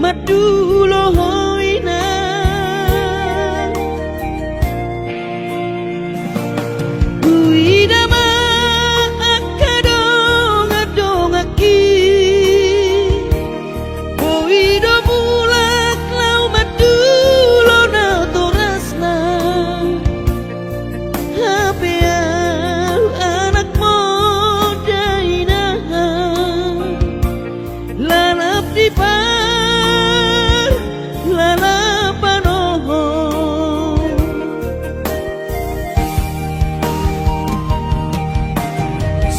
madulohoina uidama akadong adongaki boido mulak lau madulona torasna hapea anak modaina lalap di par lalapanoho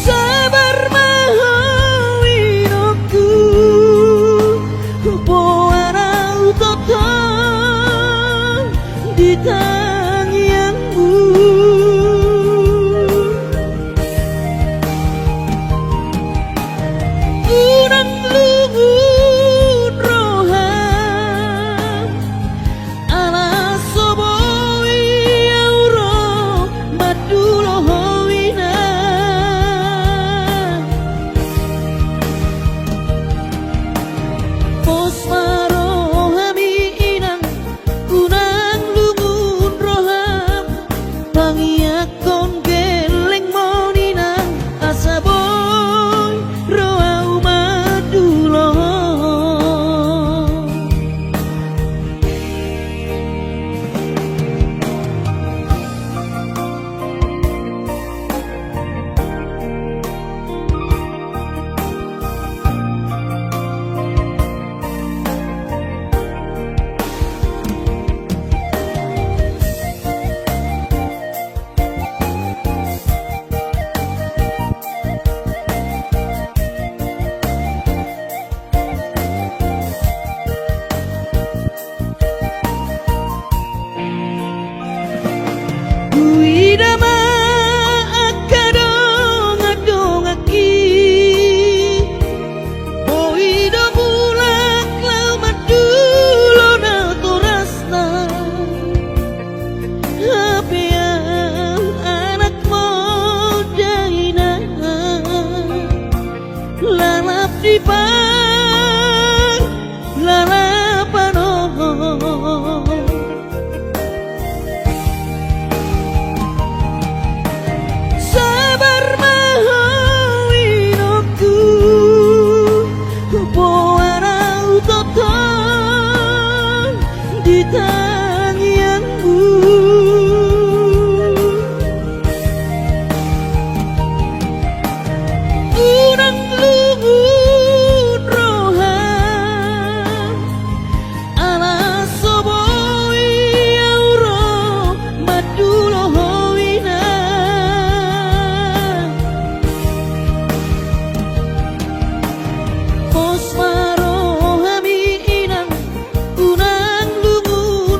sabar mahawinoku poarau toton di tangianmu unang luhun roham ala soboi auro madulohoina posmaro hami inang unang luhun roham pangiakon geleng moninang asaboy roau maduloho uidama akadong adongaki boido mulak lau madulona torasna hapea anak modaina lalap di par lalapanoho sabar mahawinoku poarau toton di tangianmu unang luhun roham ala soboi auro madulohoina posmaro hami inang unang luhun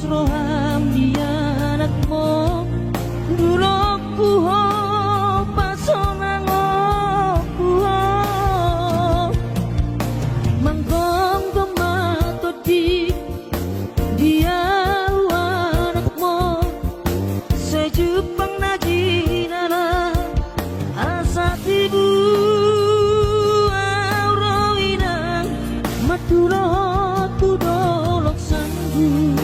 roham dianak mo dulok kuho pasonang kuho manggong tomato di dia anak mo sejupang najinara asa tibu auroinang maturo tudolok sanggu.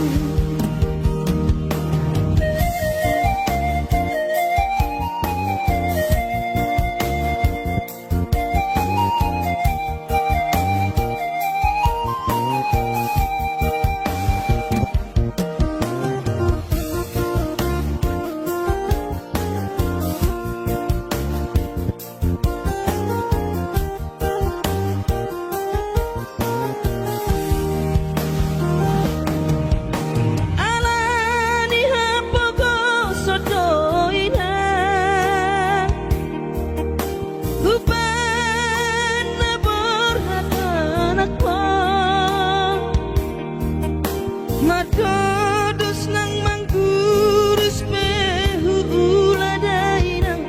Matodos nang mangkurus pehu uladainang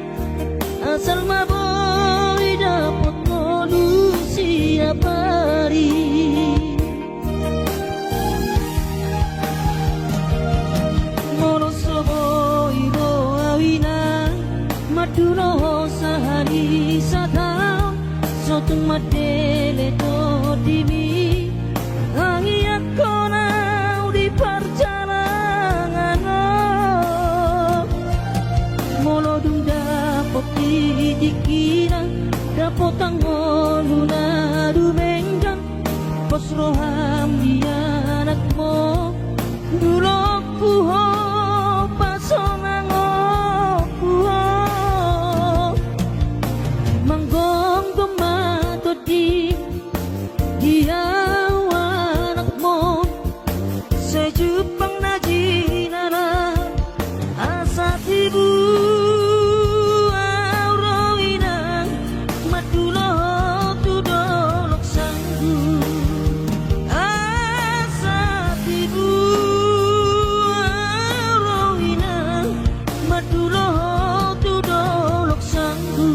asal maboy dapot ngolu siap hari mono soboy ro awina maduno sahari satau sotung madele to dimi angiak kona perjalanan molodung dapot dikira dapot angoluna dumenggang pos roham dianak mo dulok kuho pasonang kuho manggong tomato di dia anak mo sejupang najinara asa tibu auroinang madulo tudolok sanggu asa tibu auroinang madulo tudolok sanggu.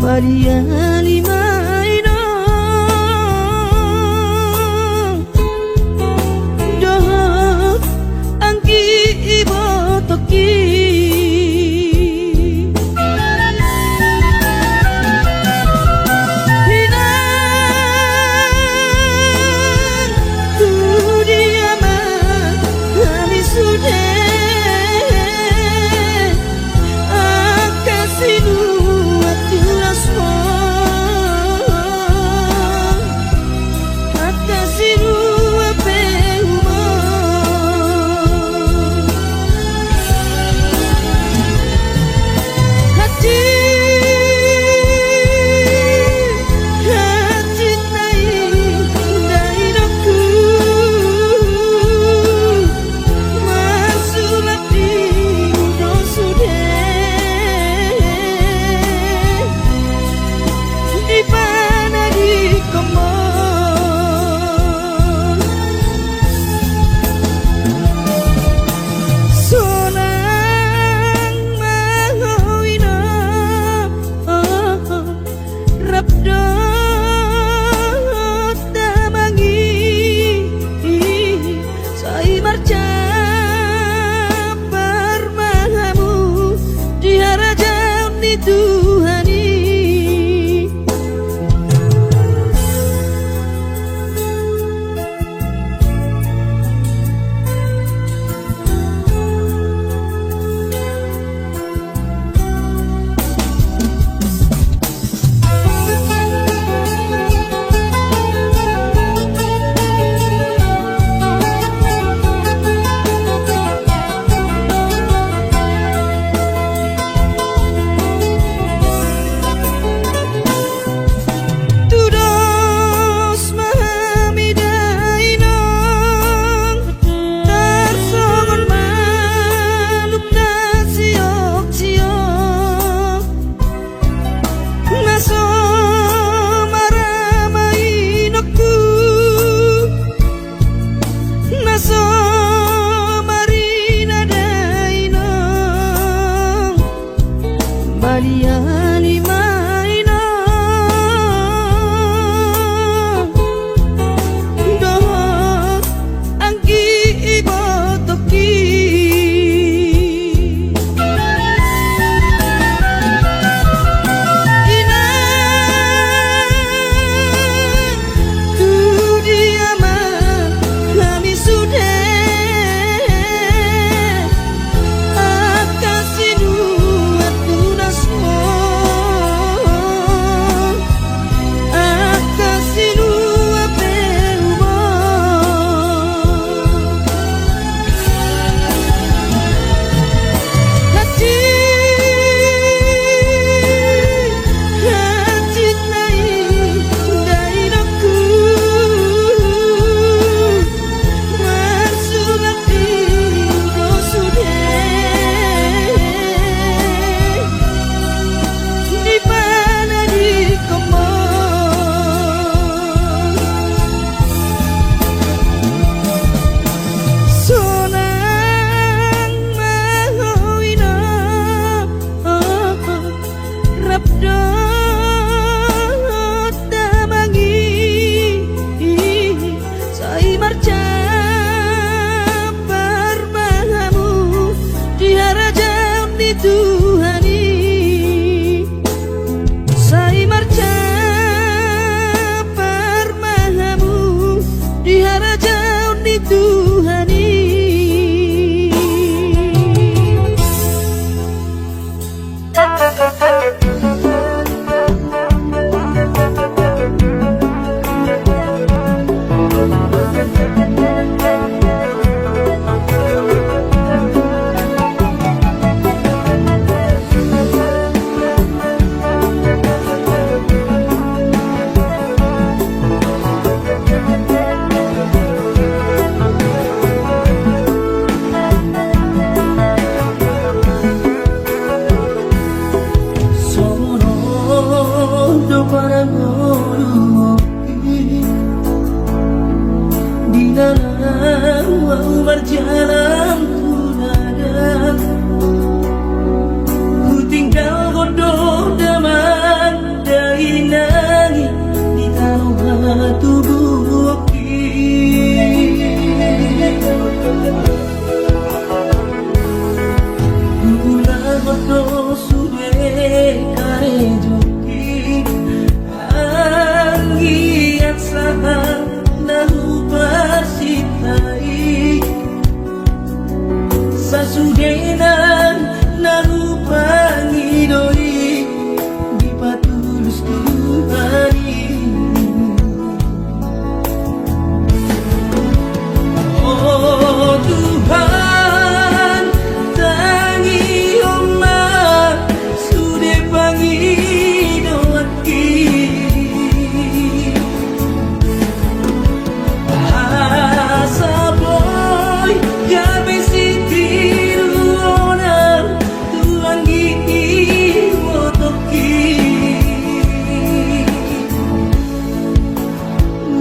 Maria limaino dohot angki ibo toki Akasinu atulas mo parang di dalam berjalan kudadan, ku tinggal godong daman dari langit di tanah tubuh bulan godong sudah kare joki angin sahang nahu persitai sasudenan nahu pangidoi di patulus Tuhani. Oh Tuhan tangi omat sudah pangidoaki boy, gabi sitiru orang tuangi motoki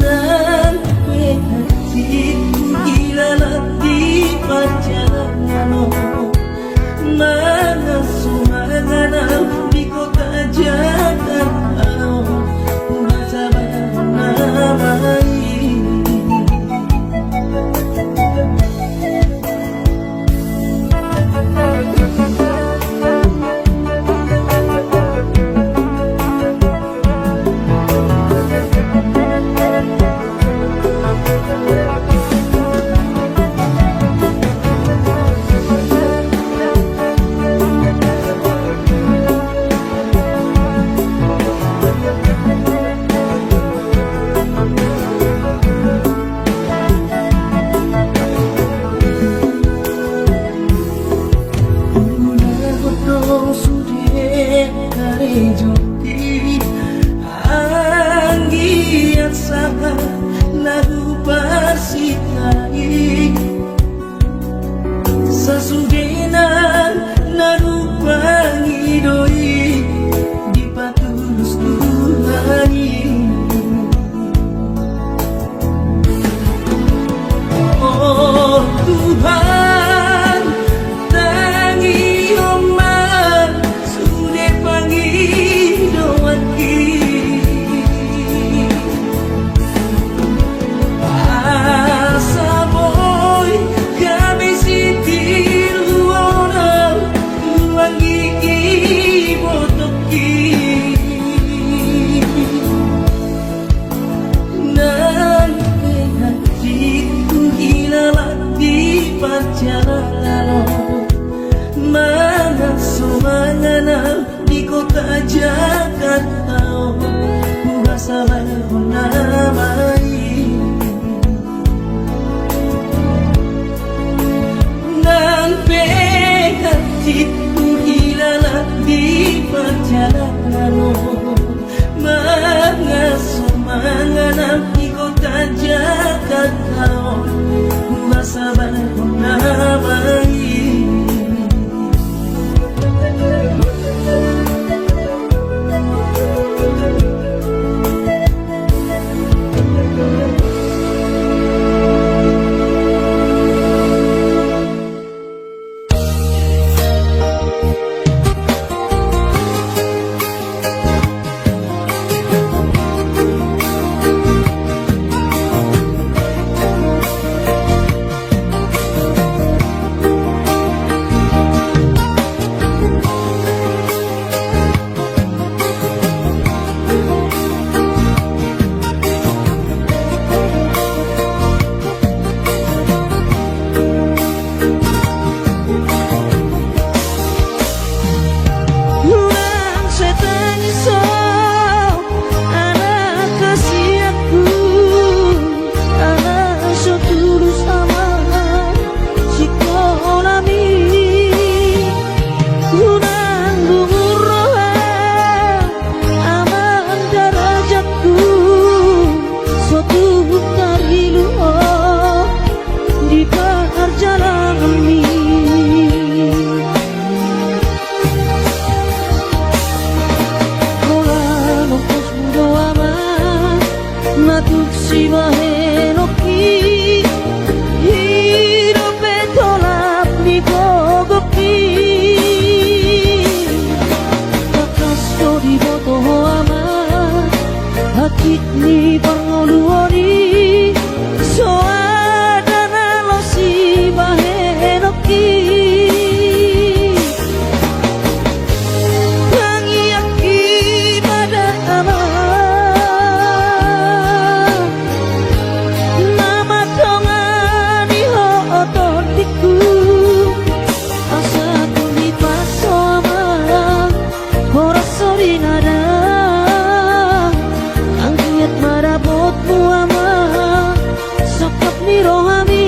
nan hati gila lati pajangan mana sumangana di kota Jakarta baca namai. Sasudenan naru pangidoi di patulus Tuhani. Oh Tuhan tangi oman sudah pangidoaki asa boy gabi sitiru orang tuangi motoki nan hatiku hilang di perjalanan mana sumangana di kota Jakarta rasa baru namai nan hatiku hilang di perjalanan mana sumangana di kota Jakarta rasa baru namai. hati ni pangoluoni soadana lo si bahenoki pangiaki pada ama nama tongani ho ototiku asa kuni paso ama ora sori nada marabotmu ama sakap ni rohami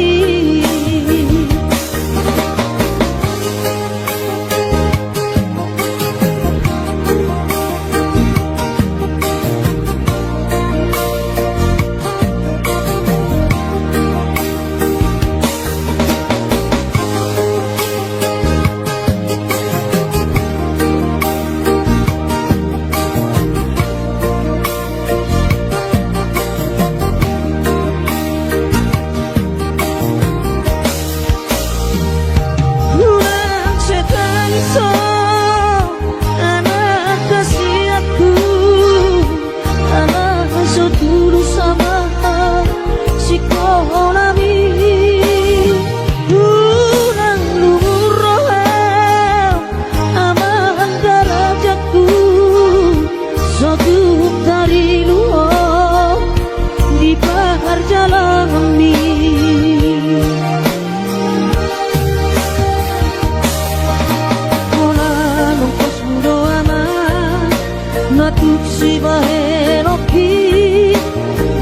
Natuk si bahenoki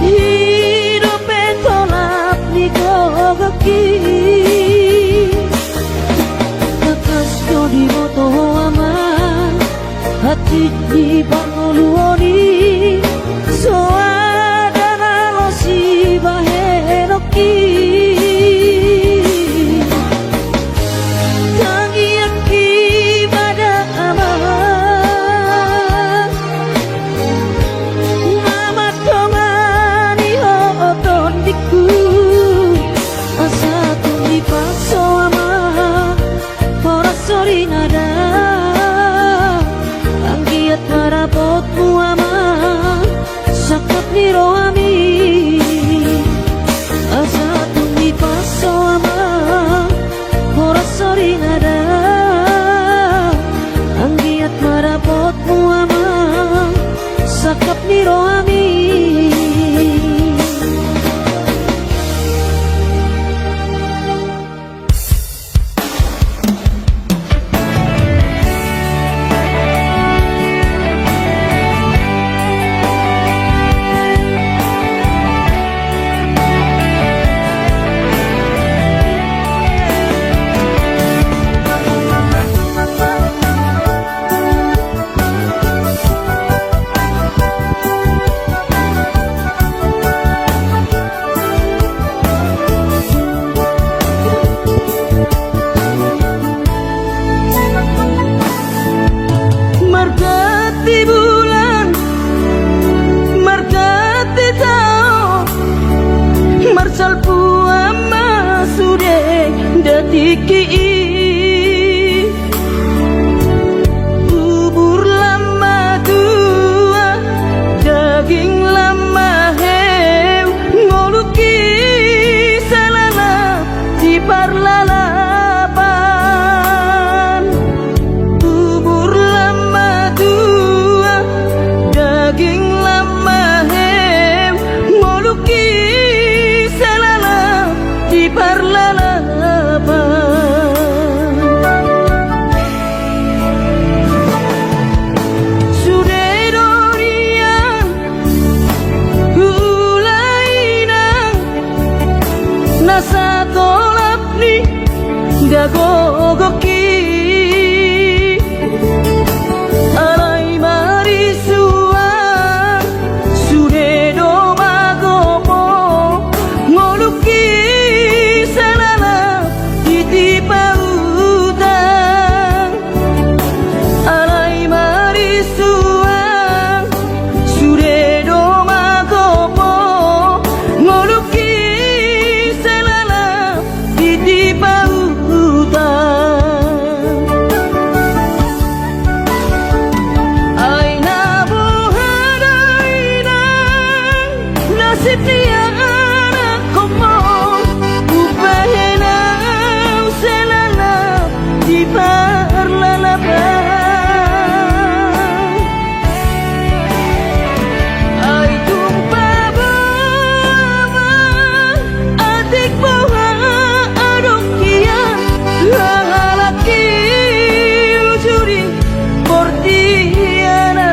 hidup etolap ni gogaki nakas jodi moto aman hati di pangoluoni soadana lo si bahenoki nada anggiat marabotmu ama sakap ni rohami asa tumi paso ama ora sori nada anggiat marabotmu ama sakap ni rohami margati bulan margati tao marsal puama sude datiki bubur lama tua daging lama heu ngoluki salala di parlalapan bubur lama tua daging lama heu ngoluki salala di parlalapan sudedorian hulainang nasa tolap ni gagogoki alai marisua sudedo magomo ngoluki salala titipa utang alai marisua sudedo magomo ngoluki salala titipa utang tiada komong upahena selana di parlalabang ay tumpa bama adik bawa adok kia lalaki ujuri portiana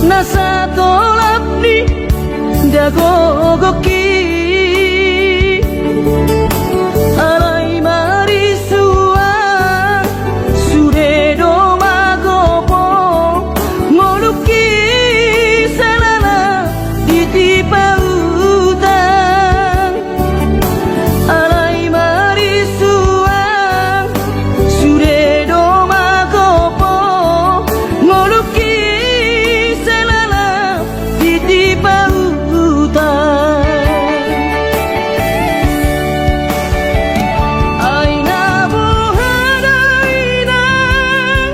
nasa tolap di dagogoki alai marisua suredo magopo moluki salana ditipa utang alai marisua suredo magopo moluki di pautan ay nabuhadainan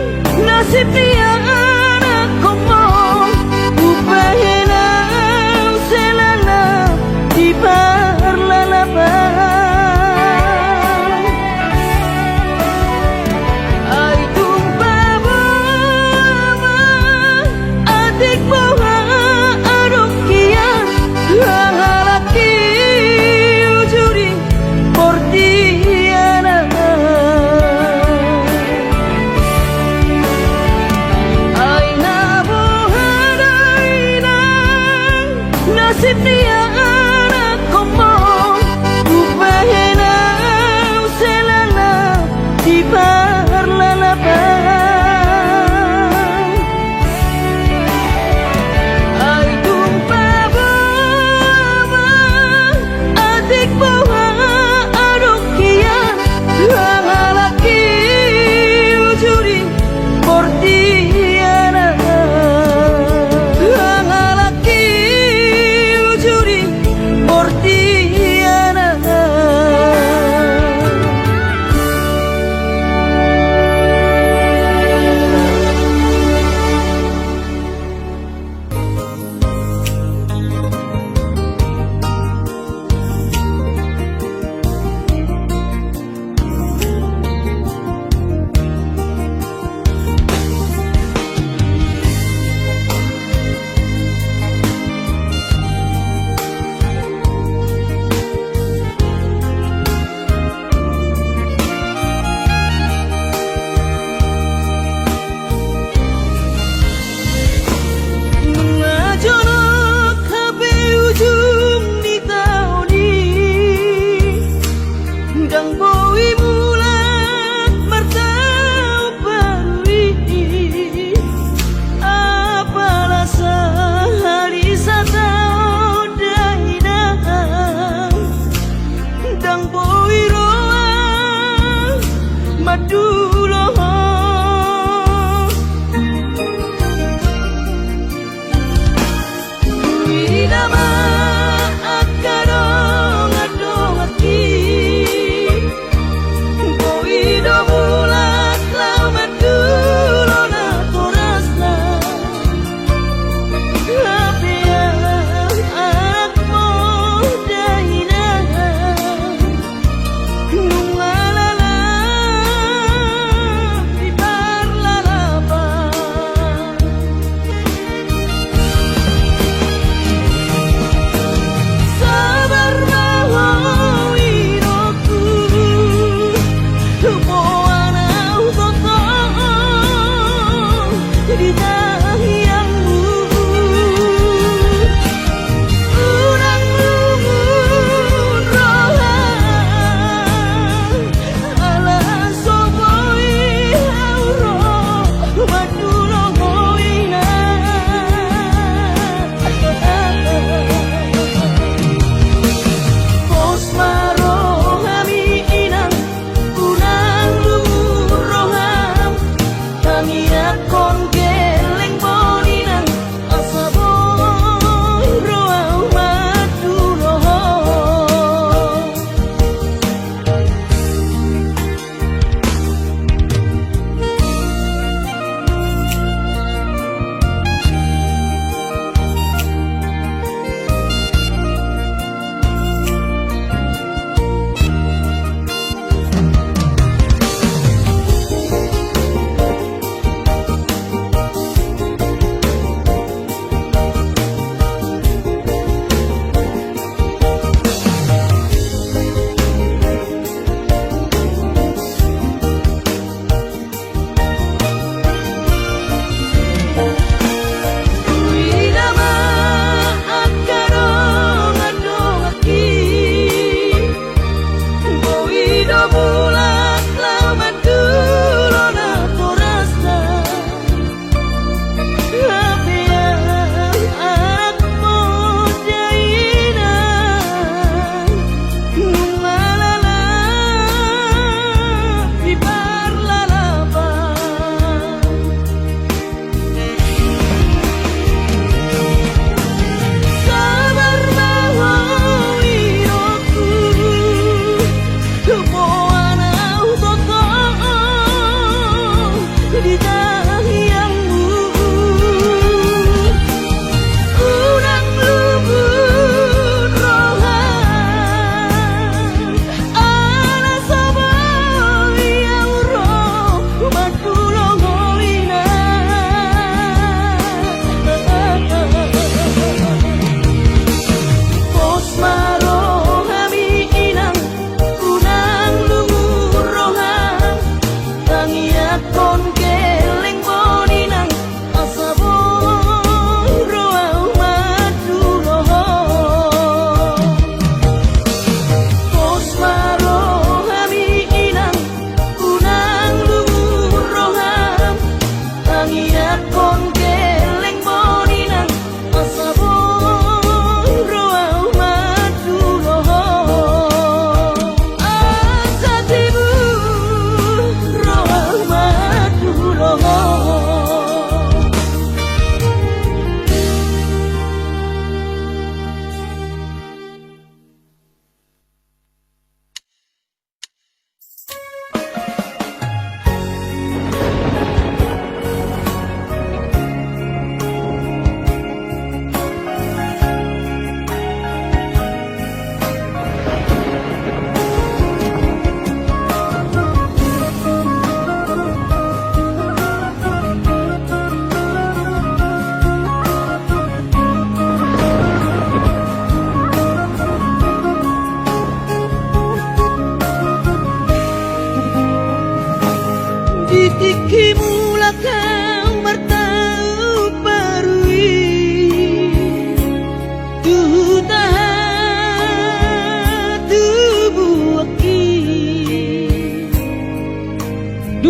nasib dia anak komong upahena selana di parlalabang ay tumpa bama adik bawa lalaki ujuri portiana ay nabuhadainan nasib dia anak komong upahena selana di parlalabang ay tumpa adik bawa adok kia lalaki ujuri portiana lalaki ujuri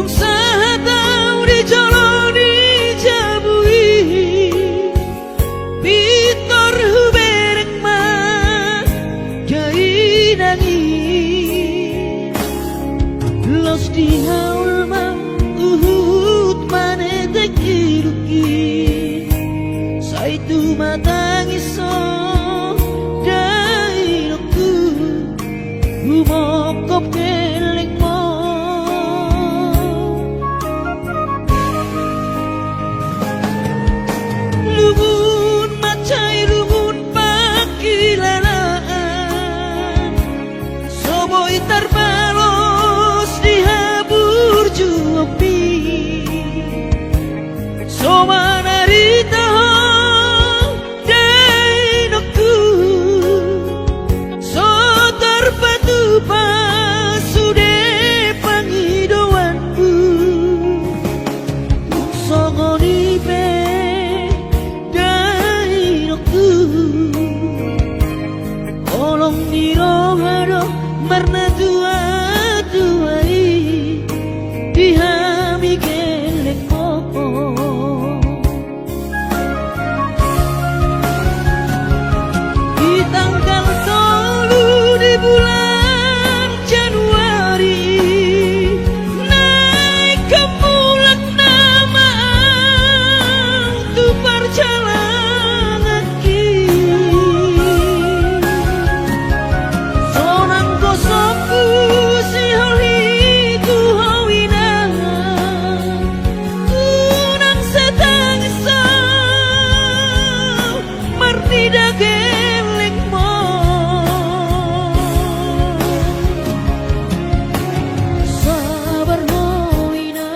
sahatau di jalani jabui Pitor huberek ma Jai nangi Los di haul ma Uhud manetek iruki Saitu matangiso Dairoku Humokop keleng mo Lumun macai lumun pakilalaan Soboy tarbalos dihabur juopi Somanarita dainoku Sotar patupa sude pangidoanku Songoni pe dainoku Olong nirohado marna dua-duai Dihami gelek mopo Di tanggal 10 di bulan Januari Naik ke mulak nama Tu perjalanan ki Sonang gosokku si holiku hawina Unang setangisa Martida geleng mo Sabar hoina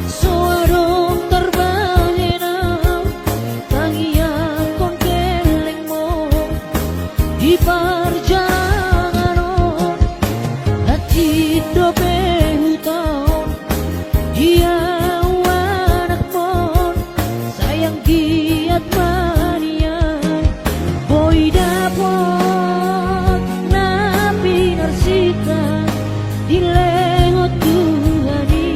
Soarong terbangena Tangian kon geleng mo Di perjalanan Hati dope hutang Dia anak mon Sayang giat manian Boy dapot Napi narsita Dilengot Tuhani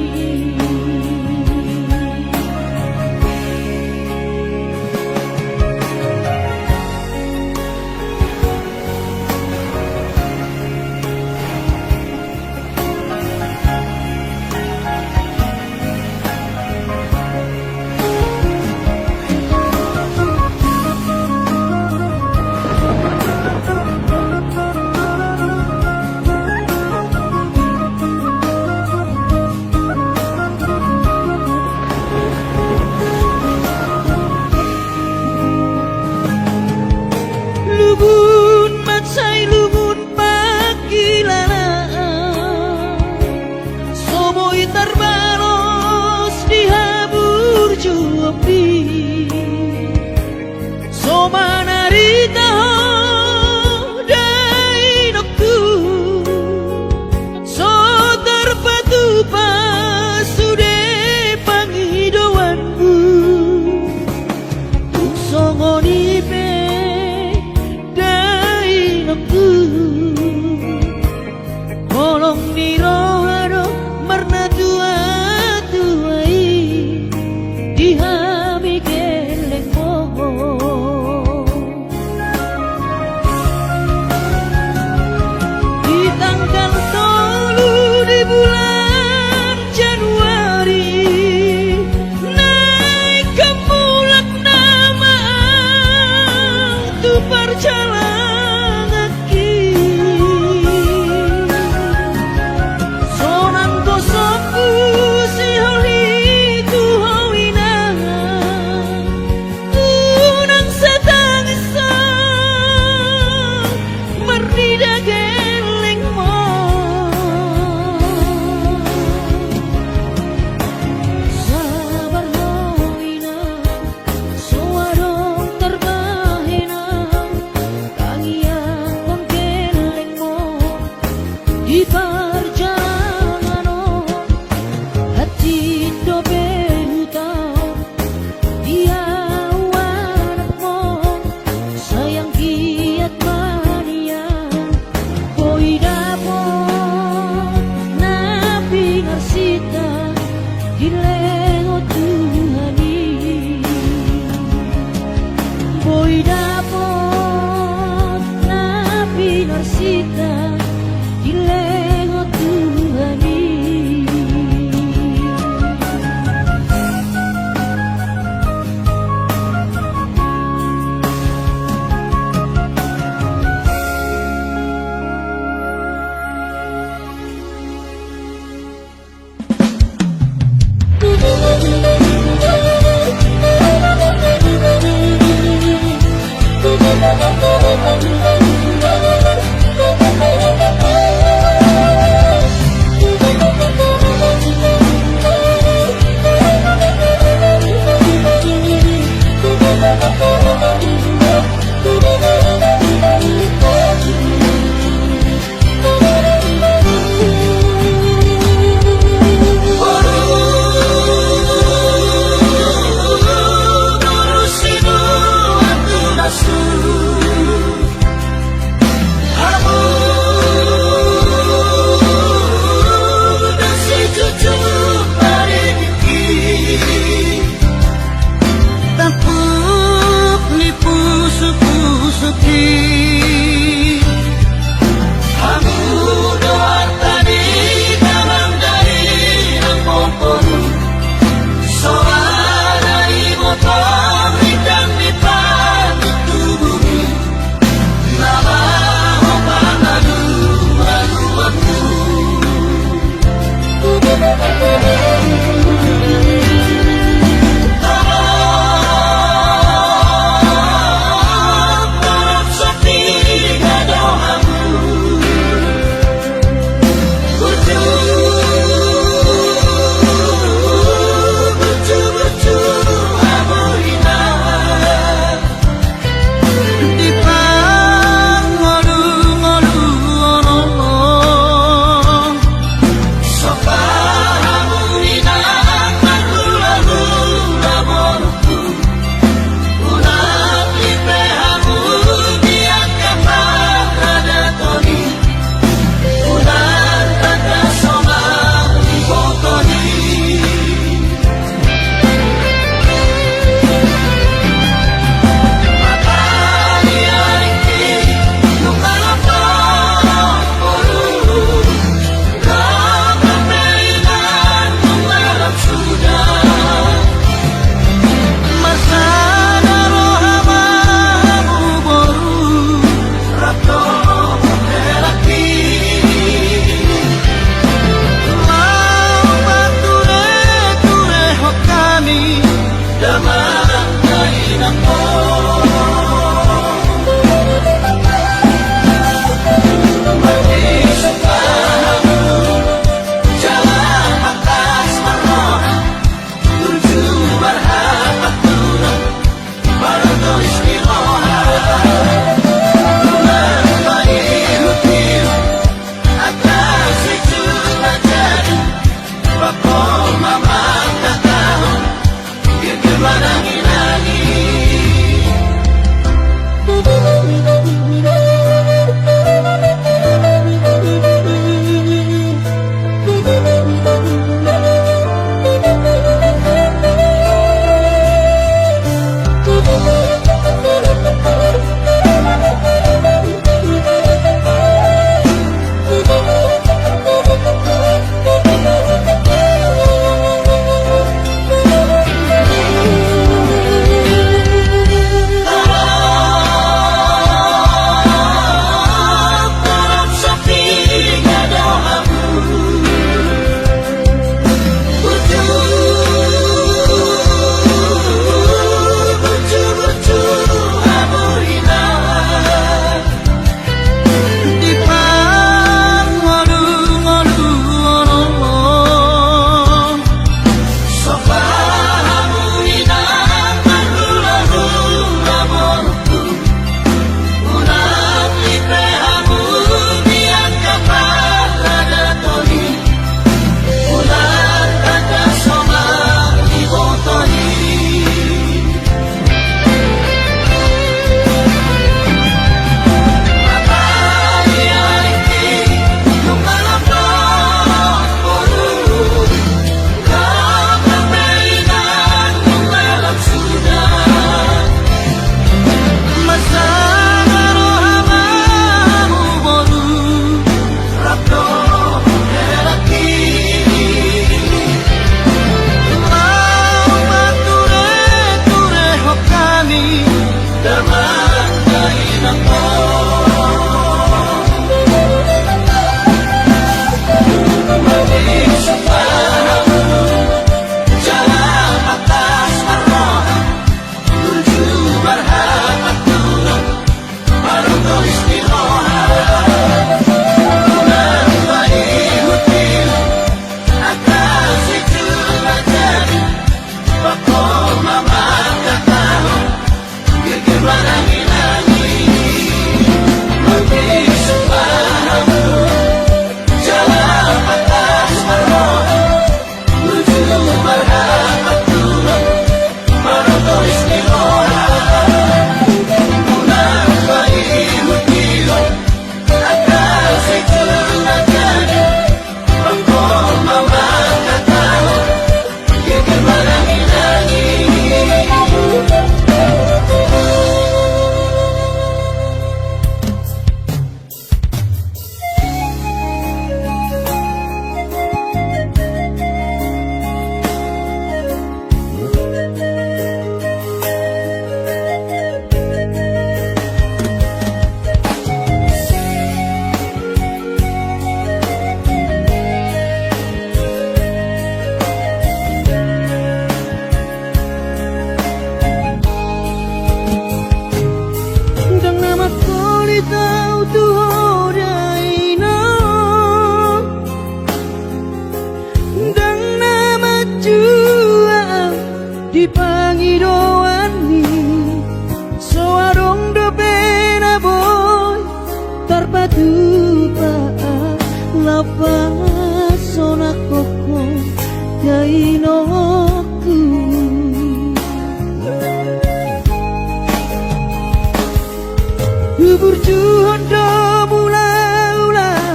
hondo mula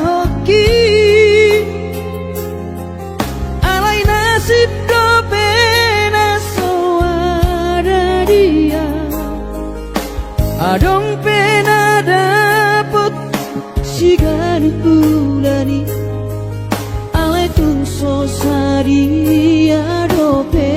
hoki alai nasib do pena soada dia adong pena dapet siganu bulani alai tung sosari adope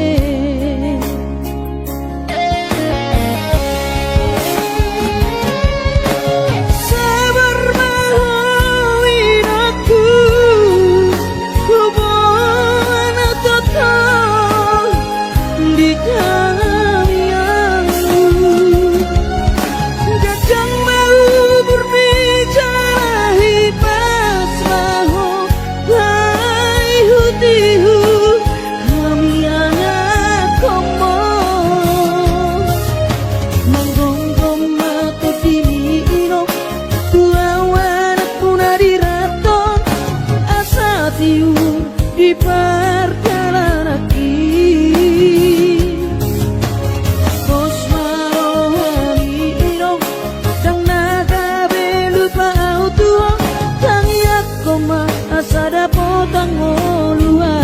di perjalanan Bos marohani irong dang naga belupa auto tang yak koma asada potang oluan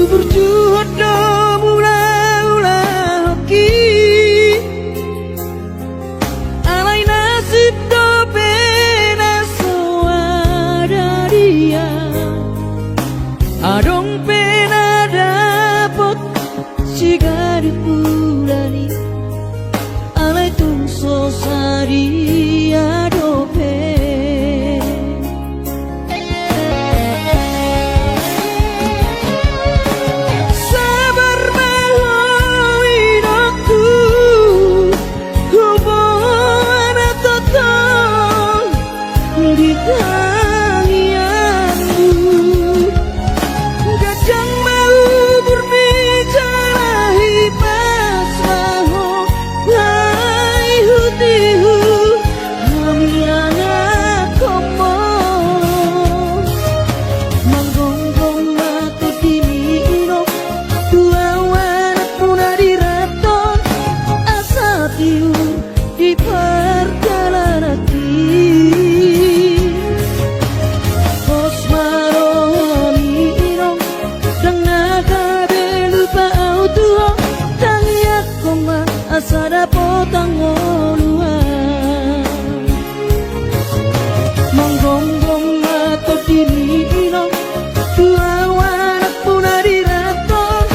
berjuang do mula hoki alai nasib do pena soada dia adong pena dapot sigari pulani alai tung sosari adope di perjalanan Bos marohani irong dang naga belupa auto tang yak koma asada potang oluan manggonggong mato diri irong dua wanak puna diraton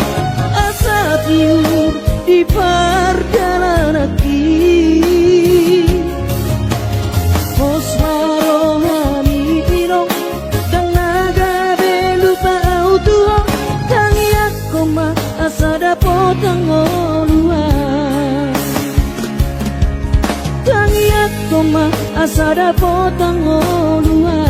asa tiur di perjalanan Bos marohani irong dang naga belupa auto tang yak koma asada potang oluan tang yak koma asada potang oluan